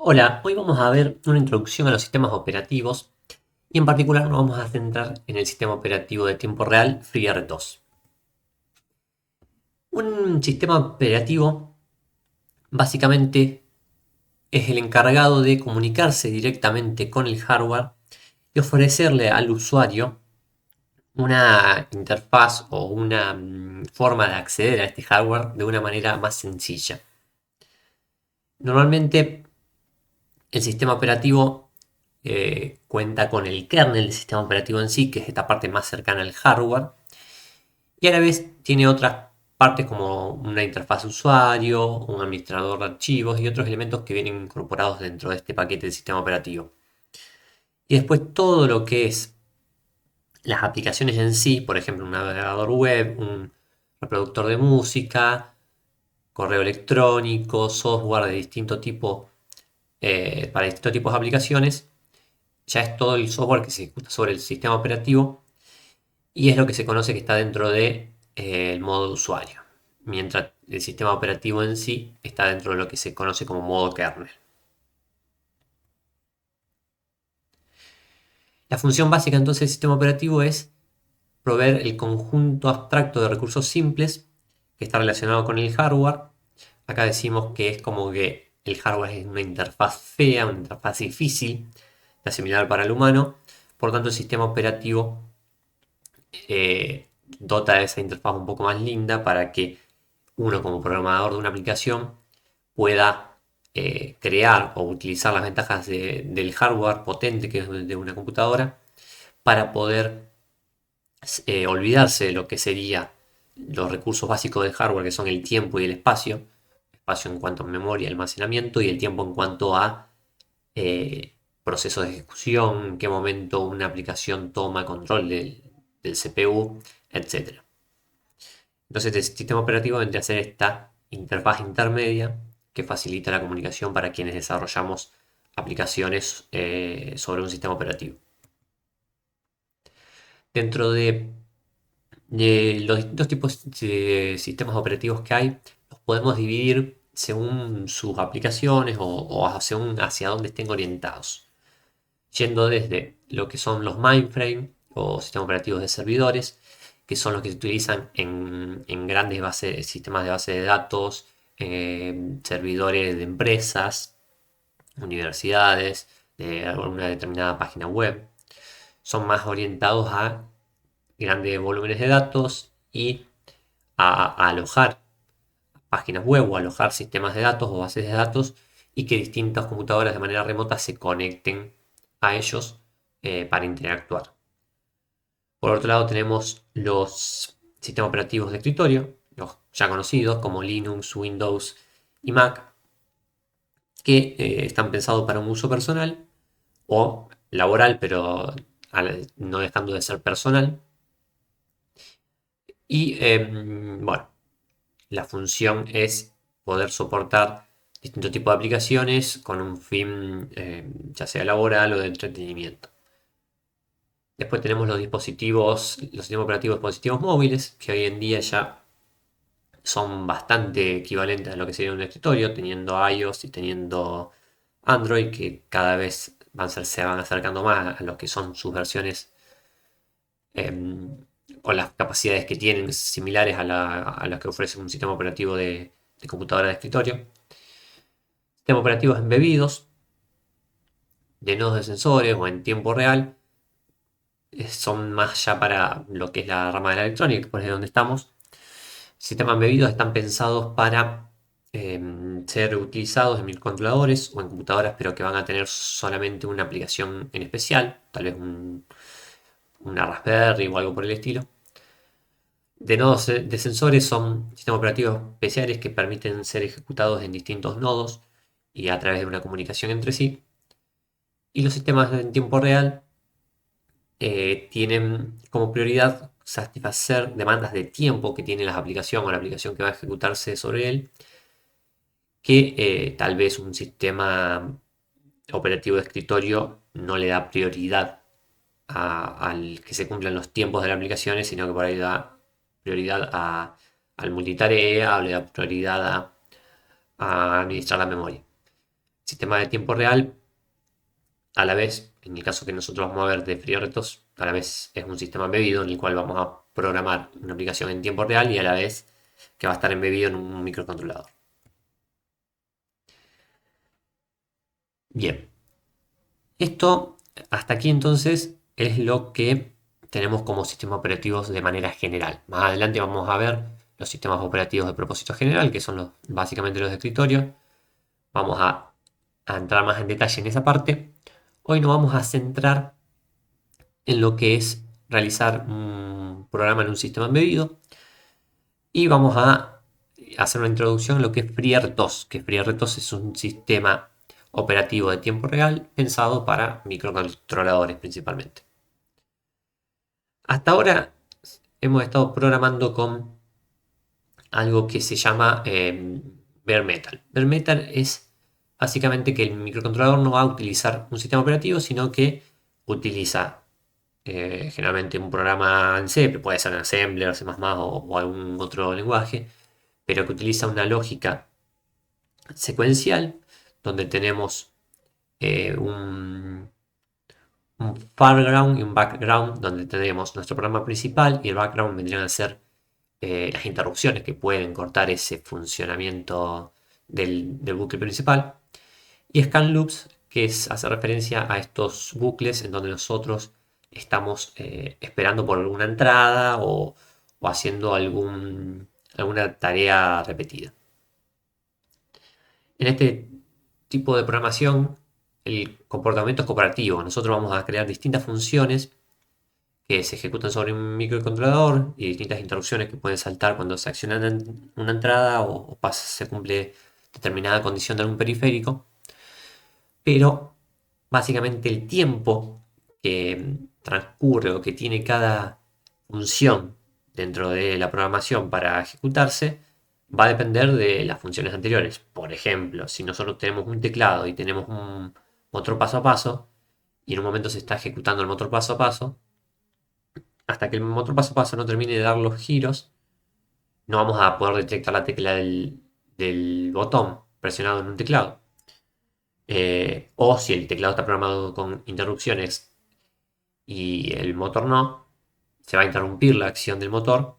Hola, hoy vamos a ver una introducción a los sistemas operativos y en particular nos vamos a centrar en el sistema operativo de tiempo real FreeRTOS. Un sistema operativo básicamente es el encargado de comunicarse directamente con el hardware y ofrecerle al usuario una interfaz o una forma de acceder a este hardware de una manera más sencilla. Normalmente el sistema operativo cuenta con el kernel del sistema operativo en sí, que es esta parte más cercana al hardware, y a la vez tiene otras partes como una interfaz de usuario, un administrador de archivos y otros elementos que vienen incorporados dentro de este paquete del sistema operativo. Y después todo lo que es las aplicaciones en sí, por ejemplo, un navegador web, un reproductor de música, correo electrónico, software de distinto tipo para distintos tipos de aplicaciones, ya es todo el software que se ejecuta sobre el sistema operativo y es lo que se conoce que está dentro de, el modo de usuario, mientras el sistema operativo en sí está dentro de lo que se conoce como modo kernel. La función básica entonces del sistema operativo es proveer el conjunto abstracto de recursos simples que está relacionado con el hardware. Acá decimos que es como que el hardware es una interfaz fea, una interfaz difícil de asimilar para el humano. Por tanto, el sistema operativo dota de esa interfaz un poco más linda para que uno como programador de una aplicación pueda crear o utilizar las ventajas del hardware potente que es de una computadora para poder olvidarse de lo que sería los recursos básicos del hardware que son el tiempo y el espacio. Espacio en cuanto a memoria y almacenamiento y el tiempo en cuanto a eh, procesos de ejecución, en qué momento una aplicación toma control del CPU, etcétera. Entonces el sistema operativo vendría a ser esta interfaz intermedia que facilita la comunicación para quienes desarrollamos aplicaciones sobre un sistema operativo. Dentro de los distintos tipos de sistemas operativos que hay, los podemos dividir según sus aplicaciones o según hacia dónde estén orientados. Yendo desde lo que son los mainframe o sistemas operativos de servidores, que son los que se utilizan en grandes sistemas de base de datos, servidores de empresas, universidades, de alguna determinada página web. Son más orientados a grandes volúmenes de datos y a alojar páginas web o alojar sistemas de datos o bases de datos y que distintas computadoras de manera remota se conecten a ellos para interactuar. Por otro lado tenemos los sistemas operativos de escritorio, los ya conocidos como Linux, Windows y Mac, que están pensados para un uso personal o laboral, pero no dejando de ser personal. Y bueno, la función es poder soportar distintos tipos de aplicaciones con un fin ya sea laboral o de entretenimiento. Después tenemos los sistemas operativos de dispositivos móviles, que hoy en día ya son bastante equivalentes a lo que sería un escritorio, teniendo iOS y teniendo Android, que cada vez se van acercando más a lo que son sus versiones o las capacidades que tienen similares a las que ofrece un sistema operativo de computadora de escritorio. Sistemas operativos embebidos, de nodos de sensores o en tiempo real, son más ya para lo que es la rama de la electrónica, por ahí donde estamos. Sistemas embebidos están pensados para ser utilizados en microcontroladores o en computadoras, pero que van a tener solamente una aplicación en especial, tal vez una Raspberry o algo por el estilo. De nodos de sensores son sistemas operativos especiales que permiten ser ejecutados en distintos nodos y a través de una comunicación entre sí. Y los sistemas en tiempo real tienen como prioridad satisfacer demandas de tiempo que tiene la aplicación o la aplicación que va a ejecutarse sobre él, que tal vez un sistema operativo de escritorio no le da prioridad al que se cumplan los tiempos de las aplicaciones, sino que por ahí da prioridad al multitarea o le da prioridad a administrar la memoria. sistema de tiempo real, a la vez, en el caso que nosotros vamos a ver de FreeRTOS, a la vez es un sistema embebido en el cual vamos a programar una aplicación en tiempo real y a la vez que va a estar embebido en un microcontrolador. Bien, esto hasta aquí entonces es lo que tenemos como sistemas operativos de manera general. Más adelante vamos a ver los sistemas operativos de propósito general, que son básicamente los de escritorio. Vamos a entrar más en detalle en esa parte. Hoy nos vamos a centrar en lo que es realizar un programa en un sistema embebido y vamos a hacer una introducción a lo que es FreeRTOS, que FreeRTOS es un sistema operativo de tiempo real pensado para microcontroladores principalmente. Hasta ahora hemos estado programando con algo que se llama Bare Metal. Bare Metal es básicamente que el microcontrolador no va a utilizar un sistema operativo, sino que utiliza generalmente un programa en C, que puede ser en Assembler, C++ o algún otro lenguaje, pero que utiliza una lógica secuencial donde tenemos un foreground y un background, donde tenemos nuestro programa principal y el background vendrían a ser las interrupciones que pueden cortar ese funcionamiento del bucle principal. Y scan loops, que hace referencia a estos bucles en donde nosotros estamos esperando por alguna entrada o haciendo alguna tarea repetida. En este tipo de programación, el comportamiento es cooperativo. Nosotros vamos a crear distintas funciones que se ejecutan sobre un microcontrolador y distintas interrupciones que pueden saltar cuando se acciona una entrada o se cumple determinada condición de algún periférico. Pero básicamente el tiempo que transcurre o que tiene cada función dentro de la programación para ejecutarse va a depender de las funciones anteriores. Por ejemplo, si nosotros tenemos un teclado y tenemos un motor paso a paso, y en un momento se está ejecutando el motor paso a paso, hasta que el motor paso a paso no termine de dar los giros, no vamos a poder detectar la tecla del botón presionado en un teclado. O si el teclado está programado con interrupciones y el motor no, se va a interrumpir la acción del motor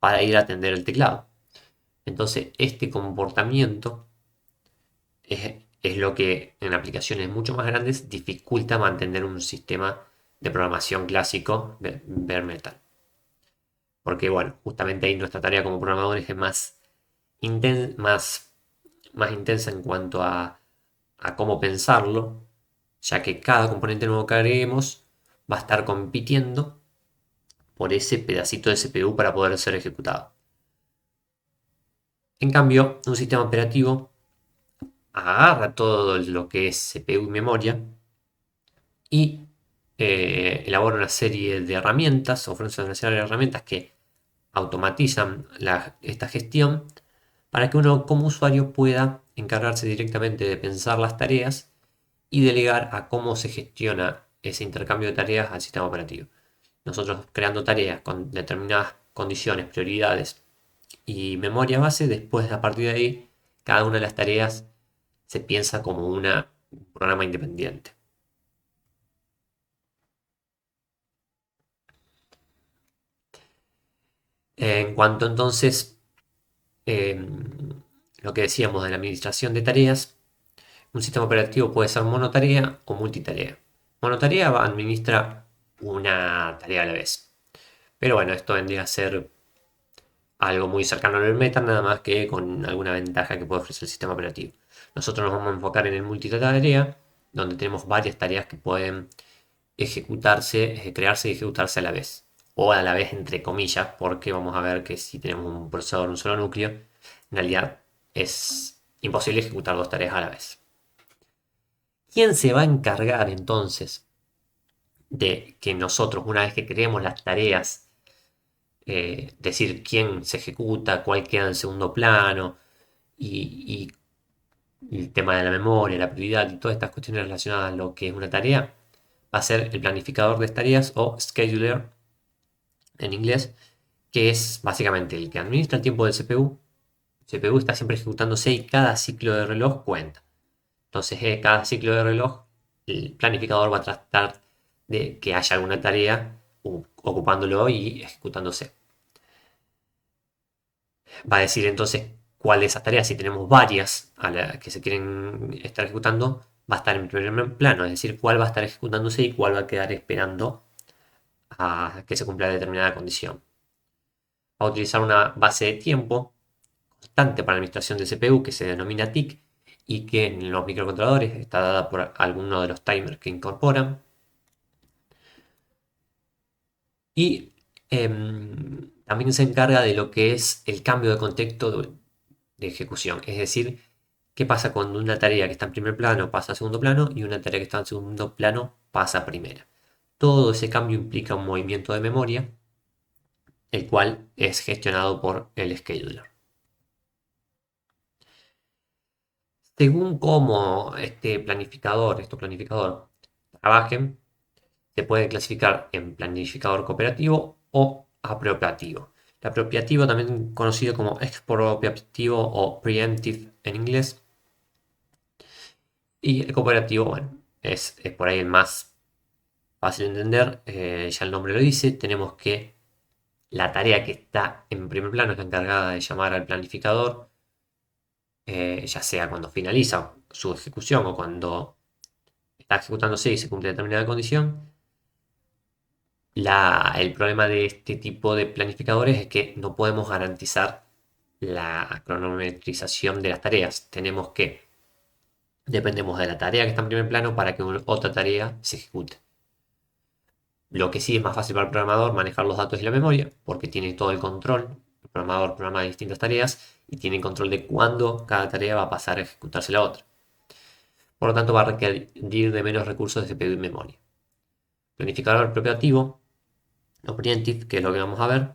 para ir a atender el teclado. Entonces, este comportamiento es lo que en aplicaciones mucho más grandes dificulta mantener un sistema de programación clásico bare metal. Porque, bueno, justamente ahí nuestra tarea como programadores es más intensa en cuanto a cómo pensarlo, ya que cada componente nuevo que agreguemos va a estar compitiendo por ese pedacito de CPU para poder ser ejecutado. En cambio, un sistema operativo agarra todo lo que es CPU y memoria y elabora una serie de herramientas, ofrece una serie de herramientas que automatizan esta gestión para que uno como usuario pueda encargarse directamente de pensar las tareas y delegar a cómo se gestiona ese intercambio de tareas al sistema operativo. Nosotros creando tareas con determinadas condiciones, prioridades y memoria base, después a partir de ahí, cada una de las tareas se piensa como un programa independiente. En cuanto entonces lo que decíamos de la administración de tareas, un sistema operativo puede ser monotarea o multitarea. Monotarea administra una tarea a la vez. Pero bueno, esto vendría a ser algo muy cercano al meta, nada más que con alguna ventaja que puede ofrecer el sistema operativo. Nosotros nos vamos a enfocar en el multitarea, donde tenemos varias tareas que pueden ejecutarse, crearse y ejecutarse a la vez. O a la vez entre comillas, porque vamos a ver que si tenemos un procesador, un solo núcleo, en realidad es imposible ejecutar dos tareas a la vez. ¿Quién se va a encargar entonces de que nosotros, una vez que creemos las tareas, decir quién se ejecuta, cuál queda en segundo plano y el tema de la memoria, la prioridad y todas estas cuestiones relacionadas a lo que es una tarea, va a ser el planificador de tareas o scheduler en inglés, que es básicamente el que administra el tiempo del CPU. El CPU está siempre ejecutándose y cada ciclo de reloj cuenta. Entonces, cada ciclo de reloj, el planificador va a tratar de que haya alguna tarea ocupándolo y ejecutándose. Va a decir entonces cuál de esas tareas, si tenemos varias a las que se quieren estar ejecutando, va a estar en primer plano, es decir, cuál va a estar ejecutándose y cuál va a quedar esperando a que se cumpla determinada condición. Va a utilizar una base de tiempo constante para la administración del CPU que se denomina TIC y que en los microcontroladores está dada por alguno de los timers que incorporan. Y también se encarga de lo que es el cambio de contexto de ejecución. Es decir, qué pasa cuando una tarea que está en primer plano pasa a segundo plano y una tarea que está en segundo plano pasa a primera. Todo ese cambio implica un movimiento de memoria, el cual es gestionado por el scheduler. Según cómo estos planificador trabajen, se puede clasificar en planificador cooperativo o apropiativo. El apropiativo, también conocido como expropiativo o preemptive en inglés, y el cooperativo, bueno, es por ahí el más fácil de entender, ya el nombre lo dice, tenemos que la tarea que está en primer plano es la encargada de llamar al planificador, ya sea cuando finaliza su ejecución o cuando está ejecutándose y se cumple determinada condición. El problema de este tipo de planificadores es que no podemos garantizar la cronometrización de las tareas. Dependemos de la tarea que está en primer plano para que otra tarea se ejecute. Lo que sí es más fácil para el programador manejar los datos y la memoria, porque tiene todo el control. El programador programa distintas tareas y tiene control de cuándo cada tarea va a pasar a ejecutarse la otra. Por lo tanto, va a requerir de menos recursos de CPU y memoria. Planificador apropiativo o preemptive, que es lo que vamos a ver.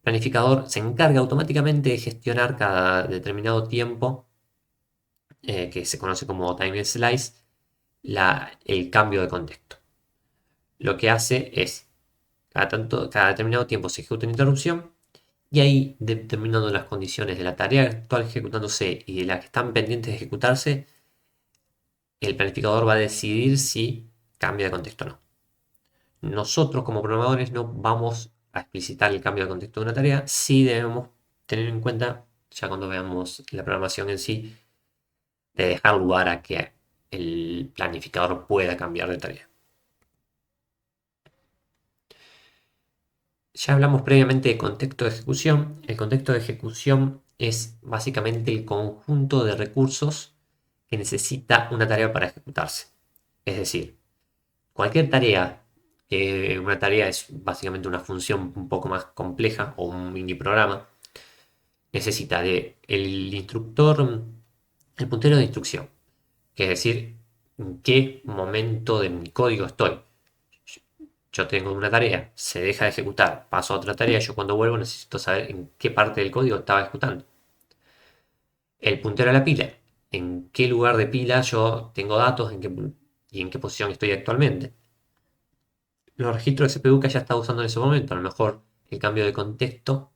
Planificador se encarga automáticamente de gestionar cada determinado tiempo, que se conoce como time slice, el cambio de contexto. Lo que hace es, cada determinado tiempo se ejecuta una interrupción y ahí, determinando las condiciones de la tarea actual ejecutándose y de las que están pendientes de ejecutarse, el planificador va a decidir si cambia de contexto o no. Nosotros como programadores no vamos a explicitar el cambio de contexto de una tarea, sí debemos tener en cuenta, ya cuando veamos la programación en sí, de dejar lugar a que el planificador pueda cambiar de tarea. Ya hablamos previamente de contexto de ejecución. El contexto de ejecución es básicamente el conjunto de recursos que necesita una tarea para ejecutarse. Es decir, cualquier tarea, una tarea es básicamente una función un poco más compleja o un mini programa, necesita de el instructor, el puntero de instrucción, que es decir, en qué momento de mi código estoy. Yo tengo una tarea, se deja de ejecutar, paso a otra tarea, yo cuando vuelvo necesito saber en qué parte del código estaba ejecutando. El puntero a la pila, en qué lugar de pila yo tengo datos y en qué posición estoy actualmente. Los registros de CPU que haya estado usando en ese momento, a lo mejor el cambio de contexto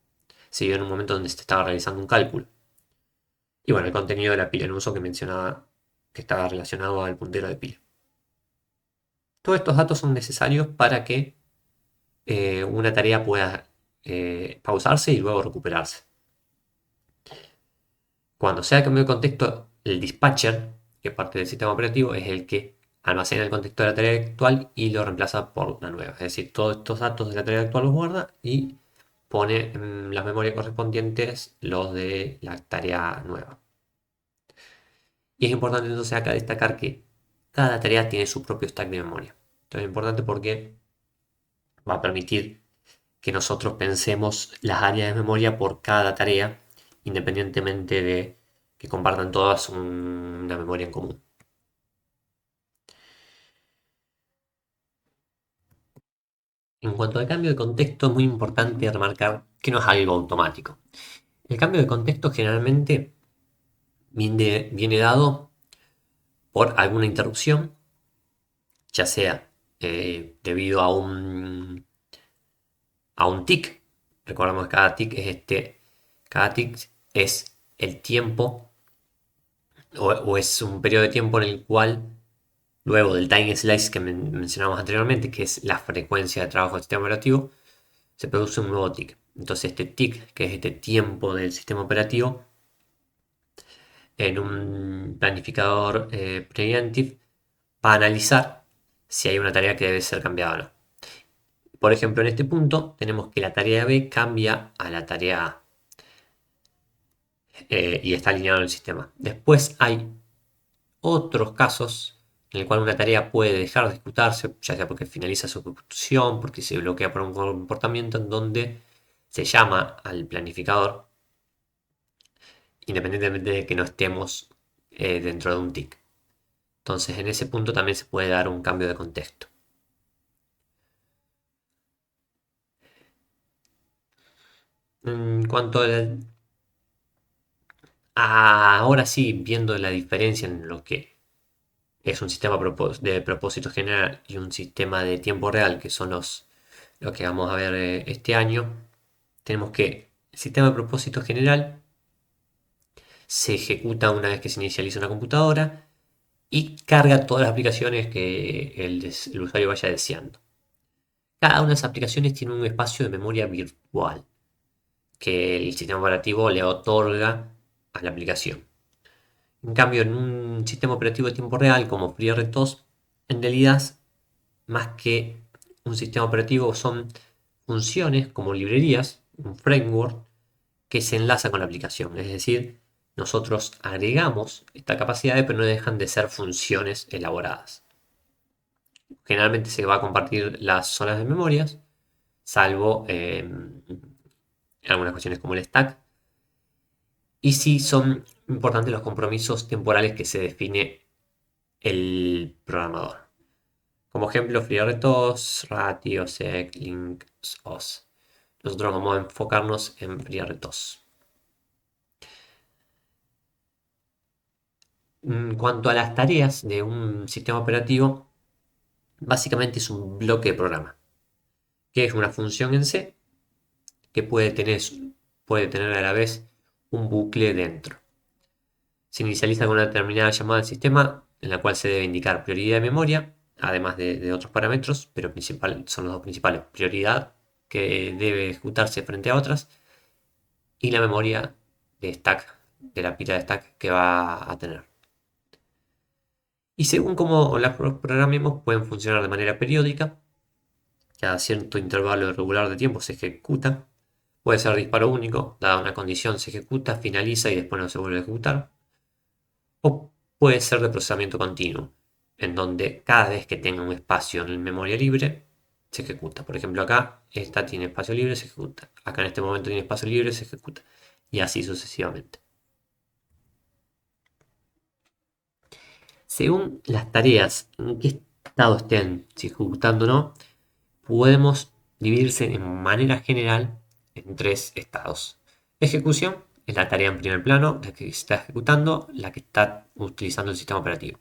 se dio en un momento donde se estaba realizando un cálculo. Y bueno, el contenido de la pila en uso que mencionaba que estaba relacionado al puntero de pila. Todos estos datos son necesarios para que una tarea pueda pausarse y luego recuperarse. Cuando sea cambio de contexto, el dispatcher, que es parte del sistema operativo, es el que almacena el contexto de la tarea actual y lo reemplaza por la nueva. Es decir, todos estos datos de la tarea actual los guarda y pone en las memorias correspondientes los de la tarea nueva. Y es importante entonces acá destacar que cada tarea tiene su propio stack de memoria. Esto es importante porque va a permitir que nosotros pensemos las áreas de memoria por cada tarea, independientemente de que compartan todas una memoria en común. En cuanto al cambio de contexto, es muy importante remarcar que no es algo automático. El cambio de contexto generalmente viene dado por alguna interrupción, ya sea debido a un tick. Recordemos que cada tick es el tiempo o es un periodo de tiempo en el cual, luego del time slice que mencionamos anteriormente, que es la frecuencia de trabajo del sistema operativo, se produce un nuevo tick. Entonces este tick, que es este tiempo del sistema operativo, en un planificador preemptive, va a analizar si hay una tarea que debe ser cambiada o no. Por ejemplo, en este punto tenemos que la tarea B cambia a la tarea A y está alineado en el sistema. Después hay otros casos en el cual una tarea puede dejar de ejecutarse, ya sea porque finaliza su ejecución, porque se bloquea por un comportamiento en donde se llama al planificador, independientemente de que no estemos dentro de un tick. Entonces, en ese punto también se puede dar un cambio de contexto. En cuanto ahora sí, viendo la diferencia en lo que es un sistema de propósito general y un sistema de tiempo real, que son los que vamos a ver este año, tenemos que el sistema de propósito general se ejecuta una vez que se inicializa una computadora y carga todas las aplicaciones que el usuario vaya deseando. Cada una de esas aplicaciones tiene un espacio de memoria virtual que el sistema operativo le otorga a la aplicación. En cambio, en un sistema operativo de tiempo real como FreeRTOS, en realidad, más que un sistema operativo, son funciones como librerías, un framework que se enlaza con la aplicación. Es decir, nosotros agregamos esta capacidad, pero no dejan de ser funciones elaboradas. Generalmente se va a compartir las zonas de memorias, salvo algunas cuestiones como el stack. Y sí son importantes los compromisos temporales que se define el programador. Como ejemplo, FreeRTOS, Ratio, Sec, Link, OS. Nosotros vamos a enfocarnos en FreeRTOS. En cuanto a las tareas de un sistema operativo, básicamente es un bloque de programa, que es una función en C que puede tener a la vez un bucle dentro. Se inicializa con una determinada llamada al sistema en la cual se debe indicar prioridad de memoria, además de otros parámetros, pero son los dos principales. Prioridad que debe ejecutarse frente a otras y la memoria de stack, de la pila de stack que va a tener. Y según cómo las programemos, pueden funcionar de manera periódica. Cada cierto intervalo regular de tiempo se ejecuta. Puede ser disparo único, dada una condición se ejecuta, finaliza y después no se vuelve a ejecutar. O puede ser de procesamiento continuo, en donde cada vez que tenga un espacio en memoria libre, se ejecuta. Por ejemplo, acá esta tiene espacio libre, se ejecuta. Acá en este momento tiene espacio libre, se ejecuta. Y así sucesivamente. Según las tareas, en qué estado estén, si ejecutando o no, podemos dividirse de manera general en tres estados. Ejecución es la tarea en primer plano, la que se está ejecutando, la que está utilizando el sistema operativo.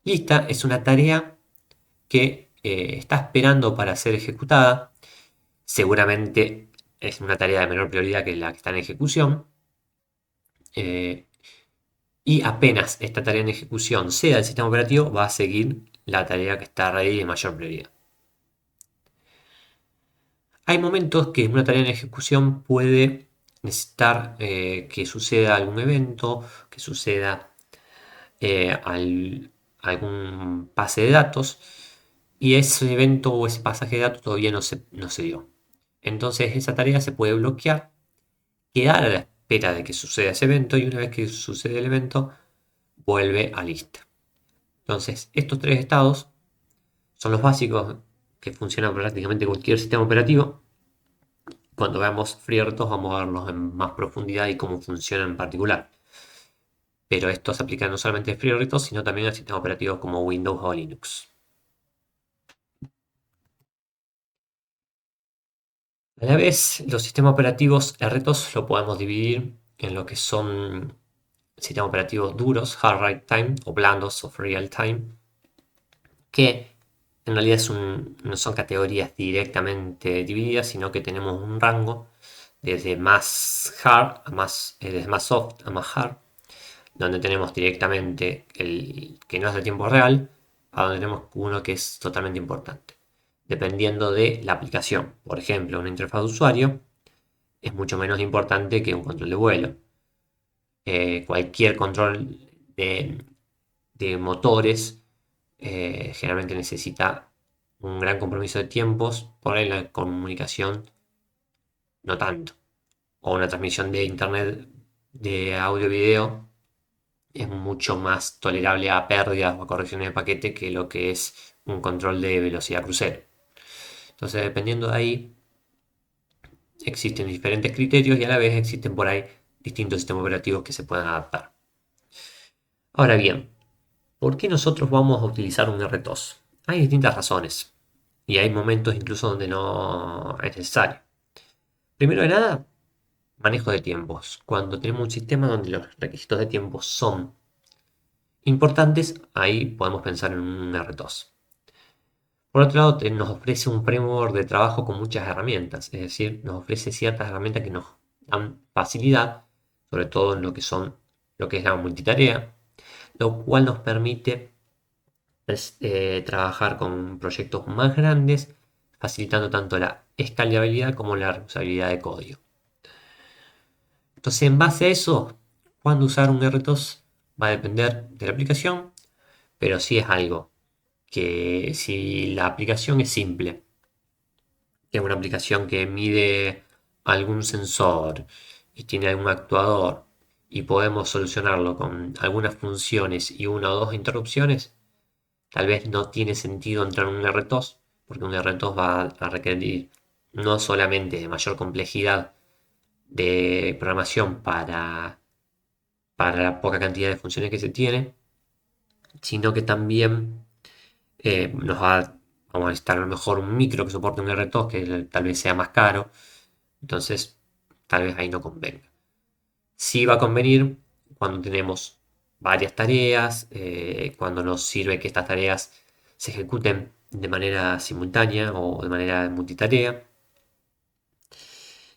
Lista es una tarea que está esperando para ser ejecutada. Seguramente es una tarea de menor prioridad que la que está en ejecución. Y apenas esta tarea en ejecución sea del sistema operativo, va a seguir la tarea que está ready de mayor prioridad. Hay momentos que una tarea en ejecución puede necesitar que suceda algún evento, que suceda algún pase de datos, y ese evento o ese pasaje de datos todavía no se dio. Entonces esa tarea se puede bloquear, quedar a la espera de que suceda ese evento, y una vez que sucede el evento, vuelve a lista. Entonces estos tres estados son los básicos que funcionan prácticamente cualquier sistema operativo. Cuando veamos FreeRTOS vamos a verlos en más profundidad y cómo funcionan en particular. Pero esto se aplica no solamente a FreeRTOS, sino también a sistemas operativos como Windows o Linux. A la vez, los sistemas operativos RTOS lo podemos dividir en lo que son sistemas operativos duros, hard write time, o blandos, of real time, que en realidad no son categorías directamente divididas, sino que tenemos un rango desde más hard desde más soft a más hard. donde tenemos directamente el que no es de tiempo real, a donde tenemos uno que es totalmente importante. Dependiendo de la aplicación. Por ejemplo, una interfaz de usuario es mucho menos importante que un control de vuelo. Cualquier control de motores generalmente necesita un gran compromiso de tiempos, por ahí la comunicación no tanto. O una transmisión de internet de audio-video es mucho más tolerable a pérdidas o a correcciones de paquete que lo que es un control de velocidad crucero. Entonces, dependiendo de ahí, existen diferentes criterios y a la vez existen por ahí distintos sistemas operativos que se puedan adaptar. Ahora bien, ¿por qué nosotros vamos a utilizar un RTOS? Hay distintas razones y hay momentos incluso donde no es necesario. Primero de nada, manejo de tiempos. Cuando tenemos un sistema donde los requisitos de tiempo son importantes, ahí podemos pensar en un RTOS. Por otro lado, nos ofrece un framework de trabajo con muchas herramientas, es decir, nos ofrece ciertas herramientas que nos dan facilidad, sobre todo en lo que es la multitarea, lo cual nos permite trabajar con proyectos más grandes, facilitando tanto la escalabilidad como la reusabilidad de código. Entonces, en base a eso, cuándo usar un RTOS va a depender de la aplicación, pero sí es algo que si la aplicación es simple, que es una aplicación que mide algún sensor y tiene algún actuador y podemos solucionarlo con algunas funciones y una o dos interrupciones, tal vez no tiene sentido entrar en un RTOS, porque un RTOS va a requerir no solamente de mayor complejidad de programación para la poca cantidad de funciones que se tiene, sino que también vamos a necesitar a lo mejor un micro que soporte un RTOS que tal vez sea más caro, entonces tal vez ahí no convenga. Sí va a convenir cuando tenemos varias tareas, cuando nos sirve que estas tareas se ejecuten de manera simultánea o de manera multitarea,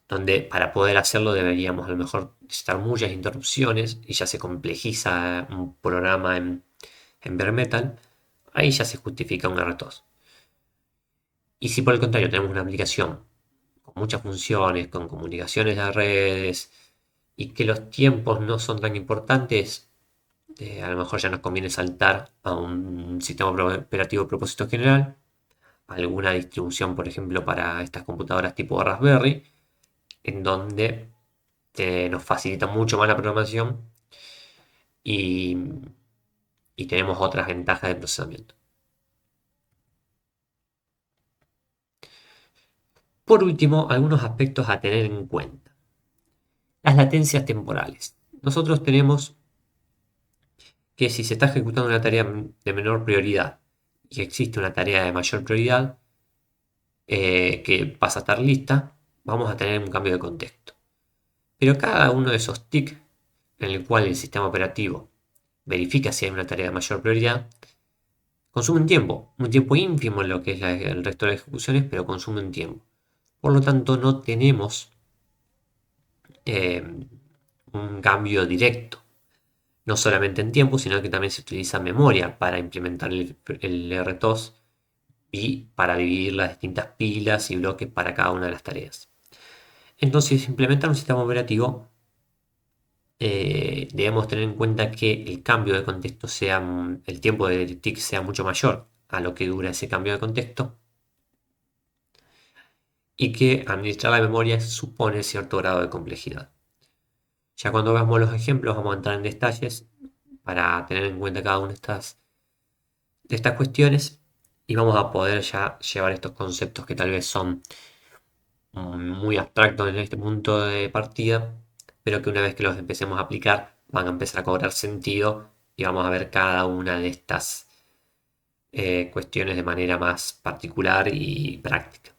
donde para poder hacerlo deberíamos a lo mejor necesitar muchas interrupciones y ya se complejiza un programa en bare metal, ahí ya se justifica un RTOS. Y si por el contrario tenemos una aplicación con muchas funciones, con comunicaciones de redes y que los tiempos no son tan importantes, a lo mejor ya nos conviene saltar a un sistema operativo de propósito general, alguna distribución, por ejemplo, para estas computadoras tipo Raspberry, en donde nos facilita mucho más la programación y, y tenemos otras ventajas de procesamiento. Por último, algunos aspectos a tener en cuenta. Las latencias temporales. Nosotros tenemos que si se está ejecutando una tarea de menor prioridad y existe una tarea de mayor prioridad que pasa a estar lista, vamos a tener un cambio de contexto. Pero cada uno de esos tics en el cual el sistema operativo verifica si hay una tarea de mayor prioridad, consumen tiempo, un tiempo ínfimo en lo que es el resto de las ejecuciones, pero consumen tiempo. Por lo tanto, no tenemos eh, un cambio directo, no solamente en tiempo, sino que también se utiliza memoria para implementar el RTOS y para dividir las distintas pilas y bloques para cada una de las tareas. Entonces, implementar un sistema operativo debemos tener en cuenta que el cambio de contexto sea, el tiempo de tick sea mucho mayor a lo que dura ese cambio de contexto y que administrar la memoria supone cierto grado de complejidad. Ya cuando veamos los ejemplos vamos a entrar en detalles para tener en cuenta cada una de estas cuestiones y vamos a poder ya llevar estos conceptos que tal vez son muy abstractos en este punto de partida, pero que una vez que los empecemos a aplicar van a empezar a cobrar sentido y vamos a ver cada una de estas cuestiones de manera más particular y práctica.